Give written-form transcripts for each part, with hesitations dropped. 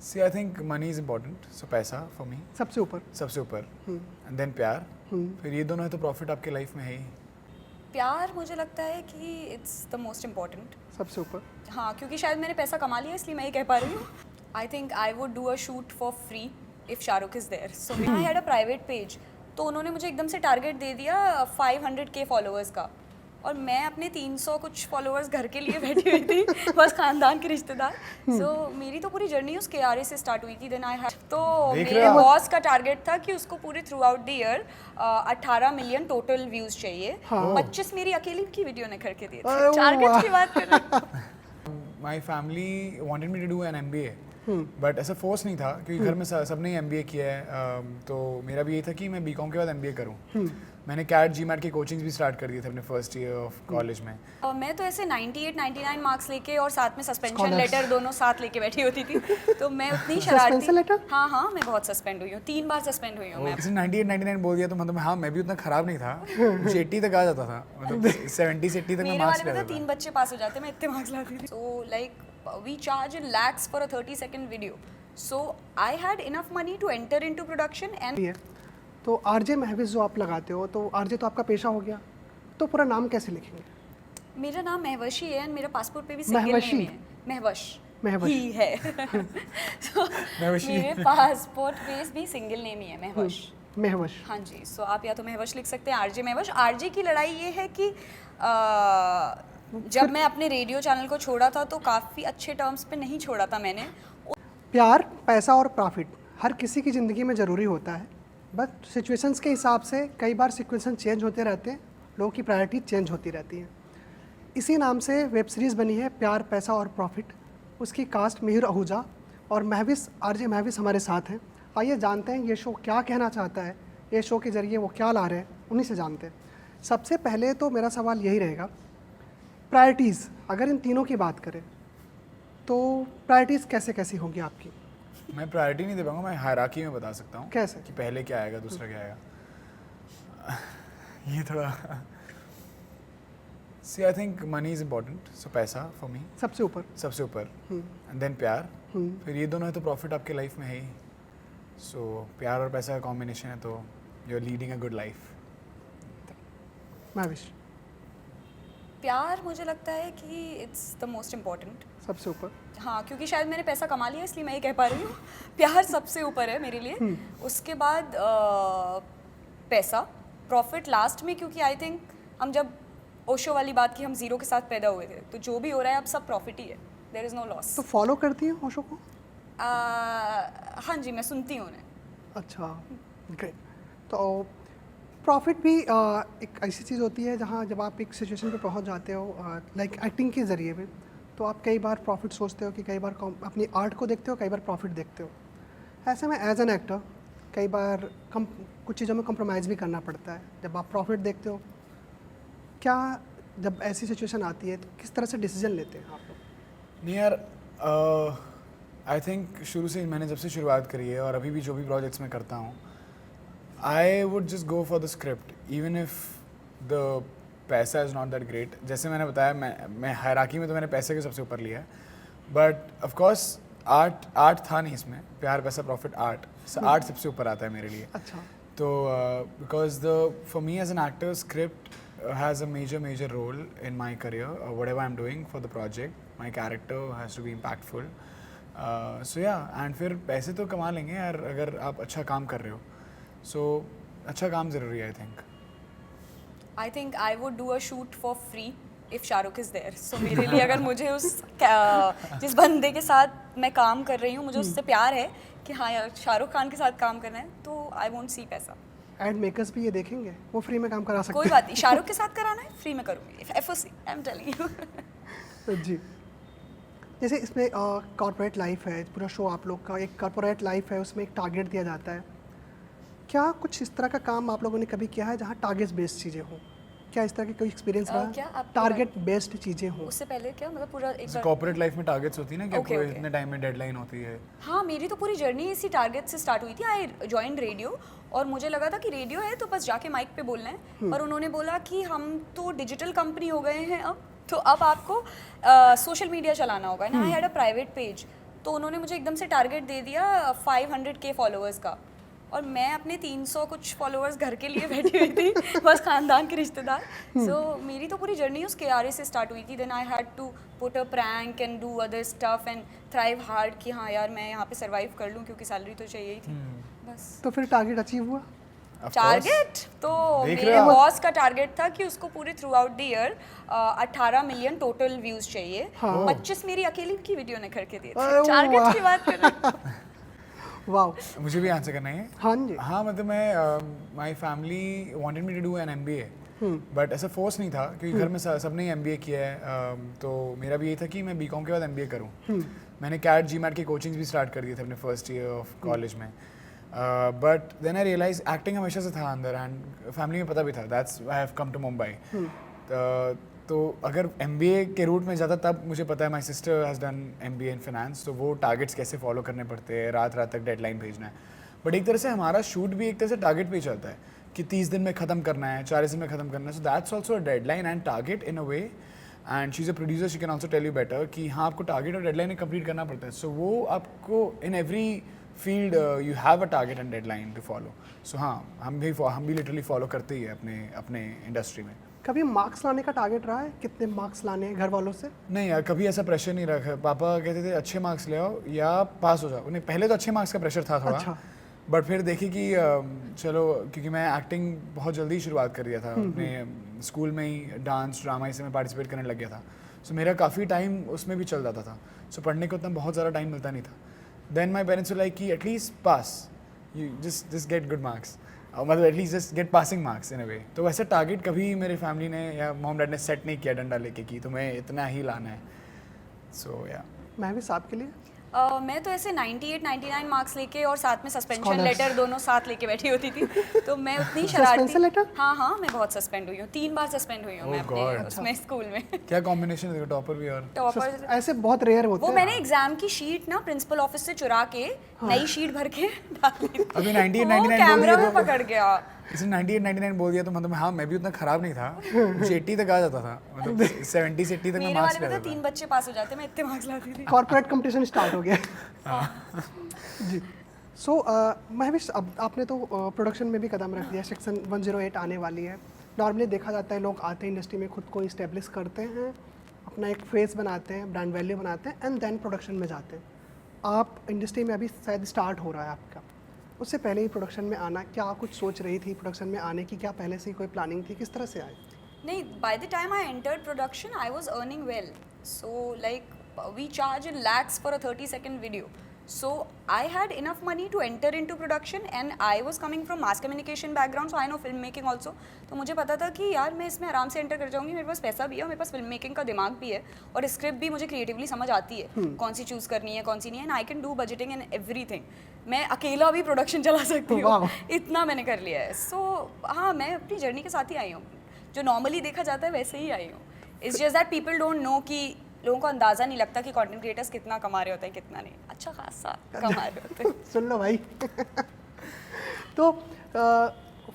See, I think money is important. So पैसा for me सबसे ऊपर। सबसे ऊपर, and then प्यार, फिर ये दोनों है तो प्रॉफिट आपके लाइफ में है ही। प्यार मुझे लगता है कि इट्स द मोस्ट इम्पॉर्टेंट। सबसे ऊपर। हाँ, क्योंकि शायद मैंने पैसा कमा लिया इसलिए मैं ये कह पा रही हूँ। I think I would do a shoot for free if Shahrukh is there. So I had a private page, तो उन्होंने मुझे एकदम से टारगेट दे दिया 500K फॉलोअर्स का, और मैं अपने 300 कुछ फॉलोअर्स घर के लिए बैठी हुई थी, बस खानदान के रिश्तेदार। सो मेरी तो पूरी जर्नी उस KRA से स्टार्ट हुई थी। देन आई हैड, तो देख मेरे रहे हो? बॉस का टारगेट था कि उसको पूरे through out the year 18 million total views चाहिए। 25 मेरी अकेली की वीडियो ने करके दिए थे। अरे टारगेट वाह। की बात कर रहे हैं। My family wanted me to do an MBA, but ऐसा फोर्स नहीं था क्योंकि घर में सबने ही MBA किया है, तो मेरा भी यही था कि मैं BCom के बाद MBA करूँ। मैंने CAT GMAT की कोचिंग्स भी स्टार्ट कर दिए थे अपने फर्स्ट ईयर ऑफ कॉलेज में। मैं तो ऐसे 98-99 मार्क्स लेके और साथ में सस्पेंशन Scholars. लेटर दोनों साथ लेके बैठी होती थी, तो मैं उतनी Suspension शरारती। letter? हाँ, मैं बहुत सस्पेंड हुई हूँ, 3 बार सस्पेंड हुई हूँ मैं। किसी ने 98 99 बोल दिया तो मतलब हाँ मैं भी उतना खराब नहीं था, मुझे 80 तक आ जाता था, मतलब 70 से 80 तक मैं मेरे मार्क्स वाले में ले तो आता 3 बच्चे पास हो जाते, मैं इतने मार्क्स लाती थी। So like we charge in lakhs for a 30-second video, so I had enough money to enter into production and. है तो आरजे महविश जो आप लगाते हो, तो आरजे तो आपका पेशा हो गया, तो पूरा नाम कैसे लिखेंगे? मेरा नाम महवशी है, एंड मेरा पासपोर्ट पे भी सिंगल महवशी? नेम है, महवश महवश। ही है। So, महवशी। मेरे पासपोर्ट पे भी सिंगल नेम ही है, महवश। महवश। हाँ जी, सो आप या तो महवश लिख सकते हैं, आरजे महवश। आरजे की लड़ाई ये है कि जब मैं अपने रेडियो चैनल को छोड़ा था तो काफ़ी अच्छे टर्म्स पे नहीं छोड़ा था मैंने। प्यार, पैसा और प्रॉफिट हर किसी की ज़िंदगी में ज़रूरी होता है, बट सिचुएशंस के हिसाब से कई बार सिचुएशन चेंज होते रहते हैं, लोगों की प्रायोरिटी चेंज होती रहती है। इसी नाम से वेब सीरीज़ बनी है प्यार, पैसा और प्रॉफिट। उसकी कास्ट मिहिर आहूजा और महविश, आरजे महविश हमारे साथ हैं। आइए जानते हैं ये शो क्या कहना चाहता है, ये शो के ज़रिए वो क्या ला रहे हैं, उन्हीं से जानते हैं। सबसे पहले तो मेरा सवाल यही रहेगा, प्रायोरिटीज़ अगर इन तीनों की बात करें तो प्रायोरिटीज़ कैसे कैसी होंगी आपकी? मैं प्रायोरिटी नहीं दे पाऊंगा, मैं हायरार्की में बता सकता हूँ कैसे? कि पहले क्या आएगा दूसरा क्या आएगा। ये थोड़ा सी I think money is important, so पैसा फॉर मी सबसे ऊपर। सबसे ऊपर, एंड देन प्यार, फिर ये दोनों है तो प्रॉफिट आपके लाइफ में है ही। सो प्यार और पैसा का कॉम्बिनेशन है तो you are leading a good life. Mahvish? प्यार मुझे लगता है कि इट्स द मोस्ट इम्पॉर्टेंट। सबसे ऊपर। हाँ, क्योंकि शायद मैंने पैसा कमा लिया इसलिए मैं ये कह पा रही हूँ। प्यार सबसे ऊपर है मेरे लिए, उसके बाद पैसा, प्रॉफिट लास्ट में, क्योंकि आई थिंक हम जब ओशो वाली बात की, हम जीरो के साथ पैदा हुए थे, तो जो भी हो रहा है अब सब प्रॉफिट ही है, देयर इज़ नो लॉस। तो फॉलो करती हैं ओशो को? हाँ जी, मैं सुनती हूँ उन्हें। अच्छा, ग्रेट। तो प्रॉफिट भी एक ऐसी चीज़ होती है जहाँ जब आप एक सिचुएशन पे पहुँच जाते हो, लाइक एक्टिंग के ज़रिए में, तो आप कई बार प्रॉफिट सोचते हो कि कई बार अपनी आर्ट को देखते हो, कई बार प्रॉफिट देखते हो। ऐसे में एज एन एक्टर कई बार कुछ चीज़ों में कंप्रोमाइज़ भी करना पड़ता है। जब आप प्रॉफिट देखते हो, क्या जब ऐसी सिचुएशन आती है तो किस तरह से डिसीजन लेते हैं आप लोग? नहीं यार, आई थिंक शुरू से मैंने जब से शुरुआत करी है और अभी भी जो भी प्रोजेक्ट्स मैं करता हूँ, I would just go for the script even if the पैसा इज़ नॉट दैट ग्रेट। जैसे मैंने बताया, मैं हायरार्की में तो मैंने पैसे के सबसे ऊपर लिया है, बट ऑफ कोर्स आर्ट था नहीं इसमें। प्यार, पैसा, प्रॉफिट, आर्ट सबसे ऊपर आता है मेरे लिए। अच्छा। तो because for me as an actor, script has a major role in my career, whatever I'm doing for the project. My character has to be impactful. So yeah, and फिर पैसे तो कमा लेंगे यार अगर आप अच्छा काम कर रहे हो। So अच्छा काम ज़रूरी है, I think I would do a shoot for free if Shahrukh is there. So मेरे लिए अगर मुझे जिस बंदे के साथ मैं काम कर रही हूँ, मुझे उससे प्यार है कि हाँ यार शाहरुख खान के साथ काम करना है, तो आई वोंट सी पैसा। एड मेकर्स भी ये देखेंगे, वो फ्री में काम करा सकते कोई बात नहीं, शाहरुख के साथ कराना है फ्री में करूँगी, FOC, I am telling you. हैं। जी, जैसे इसमें कॉर्पोरेट लाइफ है, पूरा शो आप लोग का एक कॉर्पोरेट लाइफ है, उसमें एक टारगेट दिया जाता है। क्या कुछ इस तरह का काम आप लोगों ने कभी किया है जहाँ टारगेट बेस्ड चीज़ें हों? क्या इस तरह की कोई एक्सपीरियंस क्या रहा? आपकी टारगेट बेस्ड चीज़ें हों? उससे पहले क्या मतलब पूरा एक बार। कॉर्पोरेट लाइफ में टारगेट्स होती है ना कि Okay, आपको okay. इतने टाइम में डेडलाइन होती है। हाँ, मेरी तो पूरी जर्नी इसी टारगेट से स्टार्ट हुई थी। आई जॉइन रेडियो, और मुझे लगा था कि रेडियो है तो बस जाके माइक पे बोलना है, और उन्होंने बोला कि हम तो डिजिटल कंपनी हो गए हैं अब, तो अब आपको सोशल मीडिया चलाना होगा ना। आई हैड अ प्राइवेट पेज, तो उन्होंने मुझे एकदम से टारगेट दे दिया 500K फॉलोअर्स का, और मैं अपने 300 कुछ फॉलोअर्स घर के लिए बैठी हुई थी बस ख़ानदान के रिश्तेदार। सो मेरी तो पूरी जर्नी उस KRA से स्टार्ट हुई थी। Then I had to put a prank and do other stuff and thrive hard कि हाँ यार मैं यहाँ पे सर्वाइव कर लूँ, क्योंकि सैलरी तो चाहिए ही थी। बस तो फिर टारगेट अचीव हुआ? Of course. टारगेट तो देख मेरे रहे हो? बॉस का टारगेट था कि उसको पूरे through out the year 18 million total views चाहिए। हाँ। 25 मेरी अकेली की वीडियो ने करके दिए अरे थे। टारगेट वाह। की बात कर रहे हैं। वाह। मुझे भी आंसर करना है। हाँ जी। हाँ मतलब मैं my family wanted me to do an MBA, but ऐसा फोर्स नहीं था क्योंकि घर में सबने MBA किया है। तो मेरा भी ये था कि मैं BCom के बाद MBA करूँ। मैंने CAT GMAT की कोचिंग्स भी स्टार्ट कर दिए थे अपने फर्स्ट ईयर ऑफ कॉलेज में। But then I realise acting हमेशा से था अंदर, एंड फैमिली में पता भी था, that's I have come to Mumbai. तो अगर MBA के रूट में जाता तब मुझे पता है my sister has done MBA in finance, तो वो टारगेट्स कैसे फॉलो करने पड़ते हैं, रात रात तक डेडलाइन भेजना है। बट एक तरह से हमारा शूट भी एक तरह से टारगेट पे ही चलता है कि 30 दिन में ख़त्म करना है, 40 दिन में ख़त्म करना है। So that's also a deadline and target in a way, and she is a producer, she can also tell you better कि हाँ आपको टारगेट और डेडलाइन कंप्लीट करना पड़ता है। सो वो आपको in every field you have a target and deadline to follow. So हाँ हम भी लिटरली फॉलो करते ही है अपने इंडस्ट्री में। कभी मार्क्स लाने का टारगेट रहा है? कितने मार्क्स लाने हैं घर वालों से? नहीं यार, कभी ऐसा प्रेशर नहीं रखा। पापा कहते थे अच्छे मार्क्स ले आओ या पास हो जाओ। उन्हें पहले तो अच्छे मार्क्स का प्रेशर था थोड़ा। अच्छा। बट फिर देखी कि चलो, क्योंकि मैं एक्टिंग बहुत जल्दी शुरुआत कर दिया था अपने स्कूल में ही, डांस ड्रामा इसमें पार्टिसिपेट करने लग गया था। सो मेरा काफ़ी टाइम उसमें भी चल जाता था। सो पढ़ने को उतना बहुत ज़्यादा टाइम मिलता नहीं था। Then my parents were like कि at least pass, you just get good marks, मतलब at least just get passing marks in a way. तो वैसे टारगेट कभी मेरे फैमिली ने या मॉम डैड ने सेट नहीं किया डंडा लेके कि तुम्हें इतना ही लाना है। सो या महविश आपके लिए? मैं तो ऐसे 98-99 मार्क्स लेके और साथ में सस्पेंशन Scholars. लेटर दोनों साथ लेके बैठी होती थी। तो मैं उतनी Suspension शरारती। letter? हाँ मैं बहुत सस्पेंड हुई हूँ, 3 बार सस्पेंड हुई हूँ मैं Oh अपने God. उसमें स्कूल में। क्या कॉम्बिनेशन है टॉपर भी और टॉपर ऐसे बहुत रेयर होते वो हैं। मैंने एग्जाम की शीट ना प्रिंसिपल ऑफिस से चुरा के नई शीट भर के डाली थी। अभी 98-99 वो बोल कैमरा दिया में तो पकड़ गया। इसने 98-99 बोल दिया तो मतलब हाँ मैं भी उतना खराब नहीं था, मुझे 80 तक आ जाता था, मतलब 70 से 80 तक मैं मेरे मार्क्स वाले ले में तो 3 बच्चे पास हो जाते, मैं इतने मार्क्स लाती थी। कॉर्पोरेट कंपटीशन स्टार्ट हो गया। जी। सो महविश, अब आपने तो प्रोडक्शन में भी कदम रख दिया, सेक्शन 108 आने वाली है। नॉर्मली देखा जाता है लोग आते हैं इंडस्ट्री में, खुद को इस्टेब्लिश करते हैं, अपना एक फेस बनाते हैं, ब्रांड वैल्यू बनाते हैं, एंड देन प्रोडक्शन में जाते हैं। आप इंडस्ट्री में अभी शायद स्टार्ट हो रहा है आपका, उससे पहले ही प्रोडक्शन में आना, क्या कुछ सोच रही थी प्रोडक्शन में आने की? क्या पहले से ही कोई प्लानिंग थी? किस तरह से आए? नहीं, by the time I entered production, I was earning well. So like we charge in lakhs for a 30-second video. So I had enough money to enter into production, and I was coming from mass communication background, so I know filmmaking also. तो मुझे पता था कि यार मैं इसमें आराम से एंटर कर जाऊंगी, मेरे पास पैसा भी है और मेरे पास फिल्म मेकिंग का दिमाग भी है, और स्क्रिप्ट भी मुझे क्रिएटिवली समझ आती है कौन सी चूज़ करनी है कौन सी नहीं है, and I can do budgeting and everything. मैं अकेला भी प्रोडक्शन चला सकती हूँ, इतना मैंने कर लिया है। सो हाँ, मैं अपनी जर्नी के साथ ही आई हूँ, जो नॉर्मली देखा जाता है वैसे ही आई हूँ। It's just that people don't know कि लोगों को अंदाज़ा नहीं लगता कि कंटेंट क्रिएटर्स कितना कमा रहे होते हैं, कितना नहीं, अच्छा खासा कमा रहे होते हैं। सुन लो भाई। तो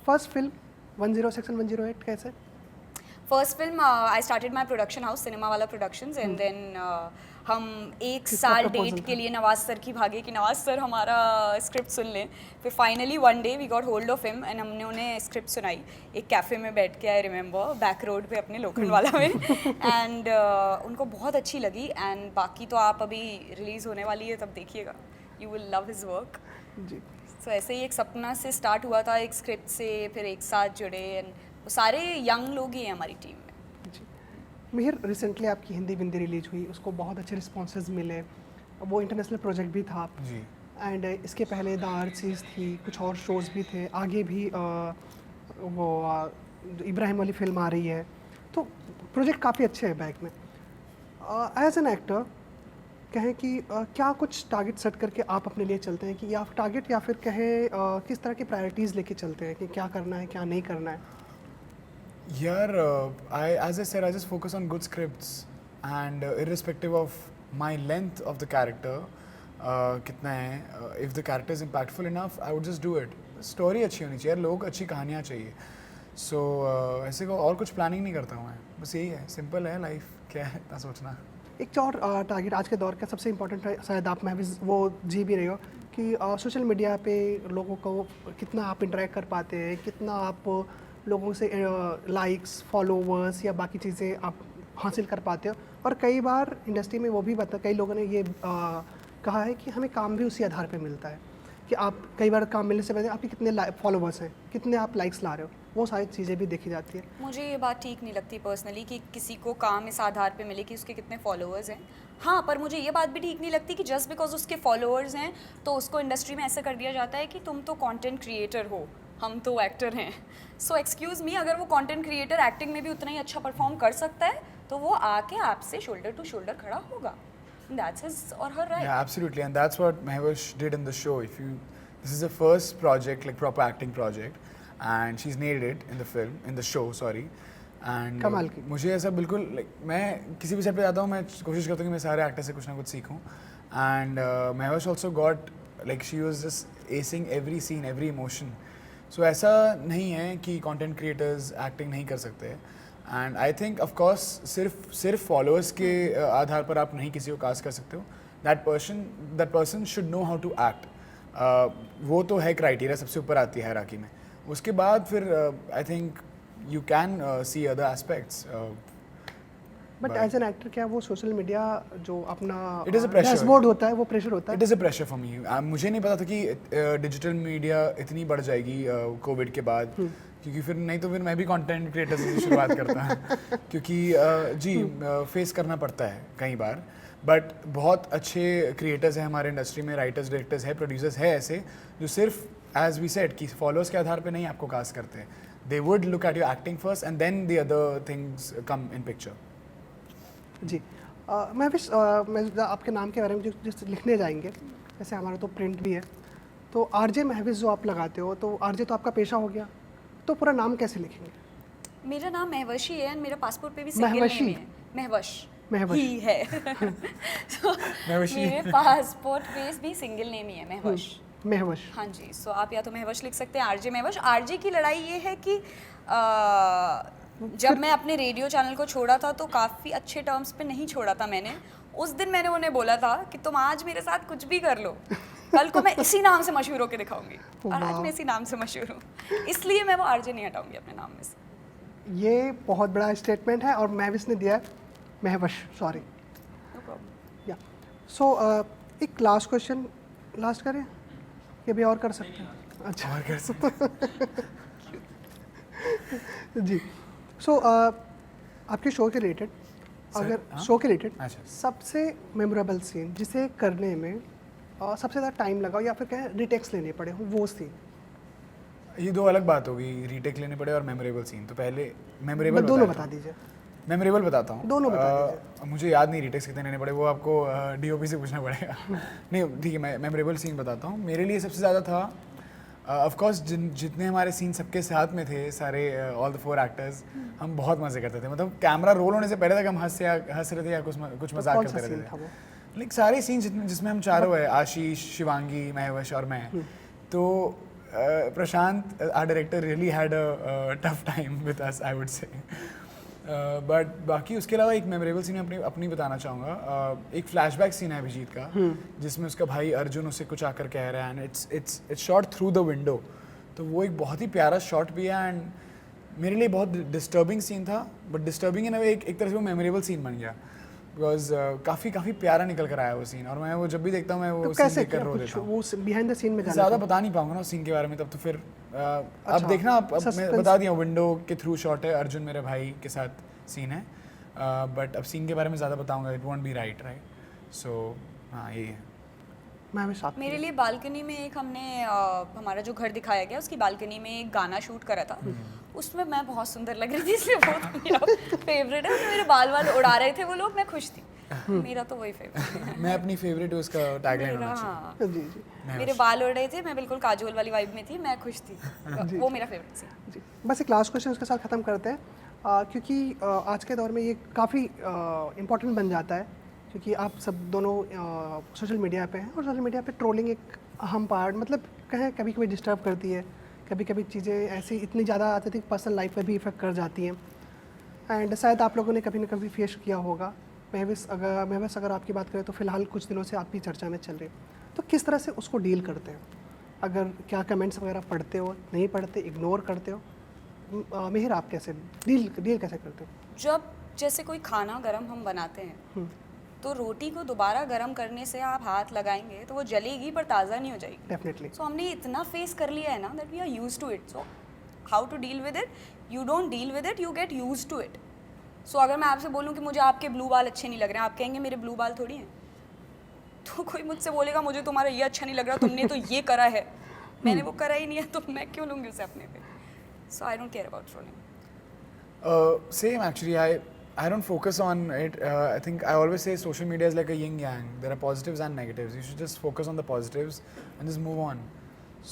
फर्स्ट फिल्म 10 सेक्शन 108 कैसे? First film I started my production house cinema वाला प्रोडक्शंस, एंड देन हम 1 साल proposal डेट था? के लिए नवाज सर की भागे कि नवाज सर हमारा स्क्रिप्ट सुन लें। फिर finally one day we got hold of him, and हमने उन्हें स्क्रिप्ट सुनाई एक कैफ़े में बैठ के, आई रिमेंबर, बैक रोड पे अपने लोखंडवाला में, एंड उनको बहुत अच्छी लगी। एंड बाकी तो आप अभी रिलीज़ होने वाली है तब देखिएगा, you will love his work. जी। सो ऐसे ही एक सपना से स्टार्ट हुआ था, एक स्क्रिप्ट से, फिर एक साथ जुड़े, एंड वो सारे यंग लोग ही हैं हमारी टीम में। जी। मिहिर, रिसेंटली आपकी हिंदी बिंदी रिलीज हुई, उसको बहुत अच्छे रिस्पॉन्सेज मिले, वो इंटरनेशनल प्रोजेक्ट भी था। जी। एंड इसके पहले द आर्ट्स थी, कुछ और शोज़ भी थे, आगे भी वो इब्राहिम वाली फिल्म आ रही है, तो प्रोजेक्ट काफ़ी अच्छे हैं बैक में। एज एन एक्टर कहें कि क्या कुछ टारगेट सेट करके आप अपने लिए चलते हैं, कि या टारगेट, या फिर कहें किस तरह की प्रायोरिटीज़ लेके चलते हैं कि क्या करना है क्या नहीं करना है? यार as I said, I just focus on good scripts, and irrespective of my length of the character, कितना है, if the character is impactful enough, I would just do it. Story अच्छी होनी चाहिए, लोग अच्छी कहानियाँ चाहिए। ऐसे को और कुछ प्लानिंग नहीं करता हूँ मैं, बस यही है, सिंपल है लाइफ, क्या है इतना सोचना। एक और टारगेट आज के दौर का सबसे इम्पोर्टेंट है, शायद आप में भी वो जी भी रहे हो कि सोशल मीडिया पे लोगों को कितना आप इंटरेक्ट कर पाते हैं, कितना आप लोगों से लाइक्स, फॉलोवर्स या बाकी चीज़ें आप हासिल कर पाते हो। और कई बार इंडस्ट्री में वो भी कई लोगों ने ये कहा है कि हमें काम भी उसी आधार पे मिलता है कि आप कई बार काम मिलने से पहले आपके कितने फॉलोवर्स हैं, कितने आप लाइक्स ला रहे हो, वो सारी चीज़ें भी देखी जाती है। मुझे ये बात ठीक नहीं लगती पर्सनली कि किसी को काम इस आधार पे मिले कि उसके कितने फॉलोअर्स हैं। हाँ, पर मुझे ये बात भी ठीक नहीं लगती कि जस्ट बिकॉज उसके फॉलोअर्स हैं तो उसको इंडस्ट्री में ऐसा कर दिया जाता है कि तुम तो कंटेंट क्रिएटर हो, हम तो एक्टर हैं। सो एक्सक्यूज़ मी, अगर वो कंटेंट क्रिएटर एक्टिंग में भी उतना ही अच्छा परफॉर्म कर सकता है तो वो आके आपसे शोल्डर टू शोल्डर खड़ा होगा। That's his or her right. Yeah, absolutely, and that's what Mahwish did in the show. This is the first project, like proper acting project, and she's nailed it in the film, in the show, sorry. And कमाल की। मुझे ऐसा बिल्कुल like मैं किसी भी set पे जाता हूँ, मैं कोशिश करता हूँ कि मैं सारे एक्टर से कुछ ना कुछ सीखूँ. And Mahwish also got like she was just acing every scene, every emotion. So ऐसा नहीं है कि content creators acting नहीं कर सकते. And I think of course सिर्फ फॉलोअर्स के आधार पर आप नहीं किसी को कास्ट कर सकते हो. That person should know how to act. वो तो है क्राइटेरिया, सबसे ऊपर आती है हायरार्की में. उसके बाद फिर I think you can see other aspects. But as an actor क्या वो सोशल मीडिया जो अपना It is a pressure. Dashboard होता है वो प्रेशर होता है? It is a pressure for me. मुझे नहीं पता था कि डिजिटल मीडिया इतनी बढ़ जाएगी कोविड के बाद, क्योंकि फिर नहीं तो फिर मैं भी कंटेंट क्रिएटर से शुरुआत करता क्योंकि जी फेस करना पड़ता है कई बार. बट बहुत अच्छे क्रिएटर्स हैं हमारे इंडस्ट्री में, राइटर्स, डायरेक्टर्स है, प्रोड्यूसर्स है ऐसे जो सिर्फ एज वी सेड कि फॉलोअर्स के आधार पे नहीं आपको कास्ट करते. They would look at your acting first and then the other things come in picture. जी मैं आपके नाम के बारे में जो लिखने जाएंगे, जैसे हमारा तो प्रिंट भी है, तो आरजे महविश जो आप लगाते हो, तो आरजे तो आपका पेशा हो गया, तो पूरा नाम कैसे लिखेंगे? मेरा नाम महवशी है एंड मेरा पासपोर्ट पे भी सिंगल महवशी? नेम है. महवश महवशी ही है. So, महवशी. मेरे पासपोर्ट पे भी सिंगल नेम ही है, महवश. महवश. हाँ जी. सो आप या तो महवश लिख सकते हैं, आरजे महवश. आरजे की लड़ाई ये है कि जब मैं अपने रेडियो चैनल को छोड़ा था तो काफ़ी अच्छे टर्म्स पे नहीं छोड़ा था मैंने. उस दिन मैंने उन्हें बोला था कि तुम आज मेरे साथ कुछ भी कर लो, कल को मैं इसी नाम से मशहूर होकर दिखाऊंगी. और आज मैं इसी नाम से मशहूर हूँ, इसलिए मैं वो आरजे नहीं हटाऊंगी अपने नाम में से. ये बहुत बड़ा स्टेटमेंट है और महविश ने दिया है महवश, सॉरी. No problem. या सो एक लास्ट क्वेश्चन लास्ट करें ये भी और कर सकते हैं? अच्छा और कैसे? जी. सो आपके शो के रिलेटेड, अगर हाँ? शो के रिलेटेड अच्छा. सबसे मेमोरेबल सीन जिसे करने में सबसे ज़्यादा टाइम लगा या फिर क्या रिटेक्स लेने पड़े हो, वो सीन? ये दो अलग बात होगी, रीटेक लेने पड़े और मेमोरेबल सीन. तो पहले मेमोरेबल दोनों बता दीजिए. मेमोरेबल बताता हूँ. दोनों बता मुझे याद नहीं रीटेक्स कितने लेने पड़े, वो आपको डीओपी से पूछना पड़ेगा. नहीं ठीक है, मैं मेमोरेबल सीन बताता हूँ. मेरे लिए सबसे ज़्यादा था ऑफ कोर्स जितने हमारे सीन सबके साथ में थे, सारे ऑल द 4 एक्टर्स, हम बहुत मज़े करते थे. मतलब कैमरा रोल होने से पहले तक हम हंस रहे थे या कुछ मजाक कौन सा करते सीन था रहते वो? थे. लाइक सारे सीन जिसमें हम चारों है, आशीष, शिवांगी, महवश और मैं. तो Prashant our director really had a tough time with us, I would say. But बाकी उसके अलावा एक मेमोरेबल सीन अपनी बताना चाहूँगा. एक फ्लैशबैक सीन है अभिजीत का, जिसमें उसका भाई अर्जुन उसे कुछ आकर कह रहा है and it's shot through the window. तो वो एक बहुत ही प्यारा शॉट भी है एंड मेरे लिए बहुत डिस्टर्बिंग सीन था. बट डिस्टर्बिंग इन अ वे एक तरह से वो मेमोरेबल सीन बन गया, बिकॉज काफ़ी प्यारा निकल कर आया वो सीन. और मैं वो जब भी देखता हूँ मैं वो तो सीन कैसे देखकर क्या रो कुछ देता हूँ. वो बिहाइंड द सीन में जाना ज़्यादा था? बता नहीं पाऊंगा ना उस सीन के बारे में. तब तो फिर अब अच्छा, देखना आप. मैं suspense- बता दिया, विंडो के थ्रू शॉट है, अर्जुन मेरे भाई के साथ सीन है. बट अब सीन के बारे में ज़्यादा बताऊंगा, इट वोंट बी राइट. सो हाँ ये है. महविश आप? मेरे लिए बालकनी में एक हमने हमारा जो घर दिखाया गया उसकी बालकनी में एक गाना शूट करा था. उसमें मैं बहुत सुंदर लग रही थी, इसलिए वो तो मेरा फेवरेट है. मेरे बाल उड़ा रहे थे वो लोग, मैं खुश थी. मेरा तो वही फेवरेट है. मैं अपनी फेवरेट उसका टैगलाइन होना चाहिए. हाँ, जी जी मेरे बाल उड़ रहे थे, मैं बिल्कुल काजोल वाली वाइब में थी, मैं खुश थी. वो मेरा फेवरेट सीन. जी. बस एक लास्ट क्वेश्चन उसके साथ ख़त्म करते हैं, क्योंकि आज के दौर में ये काफ़ी इम्पोर्टेंट बन जाता है, क्योंकि आप सब दोनों सोशल मीडिया पे हैं और सोशल मीडिया पे ट्रोलिंग एक अहम पार्ट, मतलब कहें कभी कभी डिस्टर्ब करती है, कभी कभी चीज़ें ऐसी इतनी ज़्यादा आ जाती है कि पर्सनल लाइफ पे भी इफेक्ट कर जाती हैं. एंड शायद आप लोगों ने कभी ना कभी फेस किया होगा. महविश अगर आपकी बात करें तो फ़िलहाल कुछ दिनों से आपकी चर्चा में चल रही है, तो किस तरह से उसको डील करते हो? अगर क्या कमेंट्स वगैरह पढ़ते हो, नहीं पढ़ते, इग्नोर करते हो? मिहिर, आप कैसे डील कैसे करते हो? जब जैसे कोई खाना गरम हम बनाते हैं तो रोटी को दोबारा गरम करने से आप हाथ लगाएंगे तो वो जलेगी पर ताज़ा नहीं हो जाएगी। डेफिनेटली। सो हमने इतना फेस कर लिया है ना that we are use to it. So how to deal with it? You don't deal with it, you get use to it. So अगर मैं आपसे बोलूँ कि मुझे आपके ब्लू बाल अच्छे नहीं लग रहे हैं, आप कहेंगे मेरे ब्लू बाल थोड़ी हैं। तो कोई मुझसे बोलेगा मुझे तुम्हारा ये अच्छा नहीं लग रहा, तुमने तो ये करा है, मैंने वो करा ही नहीं है, तो मैं क्यों लूँगी उसे अपने पे? So I don't care about trolling. Same actually. I don't focus on it. I think I always say social media is like a yin yang. There are positives and negatives. You should just focus on the positives and just move on.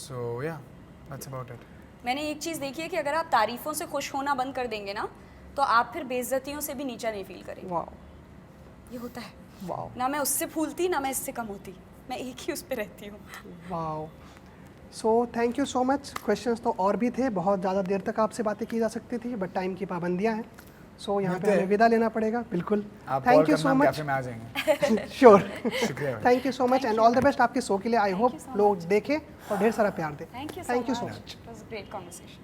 So yeah, that's about it. मैंने एक चीज़ देखी है कि अगर आप तारीफ़ों से खुश होना बंद कर देंगे ना तो आप फिर बेइज्जतियों से भी नीचा नहीं फील करेंगे। वाओ, ये होता है। वाओ, ना मैं उससे फूलती ना मैं इससे कम होती, मैं एक ही उस पे रहती हूँ। Wow. So thank you so much. Questions तो और भी थे, बहुत ज़्यादा देर तक आपसे बातें की जा सकती थी, बट टाइम की पाबंदियाँ हैं। सो यहाँ पे मिलते हैं। हमें विदा लेना पड़ेगा। बिल्कुल, आप थैंक कॉल यू करना, सो हम मच। कैफे में आ जाएंगे। श्योर। शुक्रिया भाई। Thank you so much and all the best आपके शो के लिए। आई होप so लोग देखें और ढेर सारा प्यार दें। Thank you Thank you so so much. much. It was a great conversation.